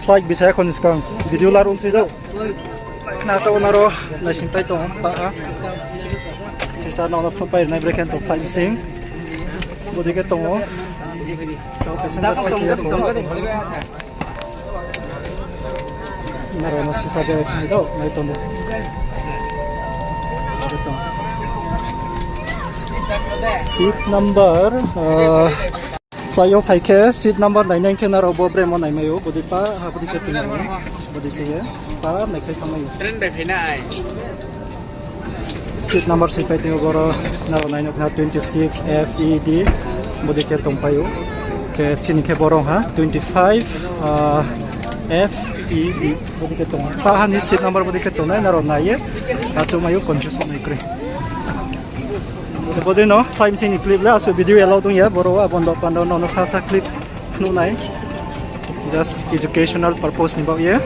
Flight bisa kon skang video lar sido na to naro na sintai to pa sisa na na pai na Brekhe to flight Msing bodi ke to passenger flight ya to naro na sisa be ni do na to no seat number Payo Brekhe seat number 99 ke naro bo bremo nai mayo bodi pa ha bodi ke tinga bodi ke pa nai kai samayo Tren Brekhe na ai seat number si pai tinga goro naro nai na 26 FED bodi ke tong payo ke chin ke borong ha 25 FED bodi ke tong pa ha ni seat number bodi ke tong nai naro nai ye acho mayo confuse nai kre bodi no time sing clip la so video allow tung ya boro abondo pando no sasa clip nu nai just educational purpose ni ba ye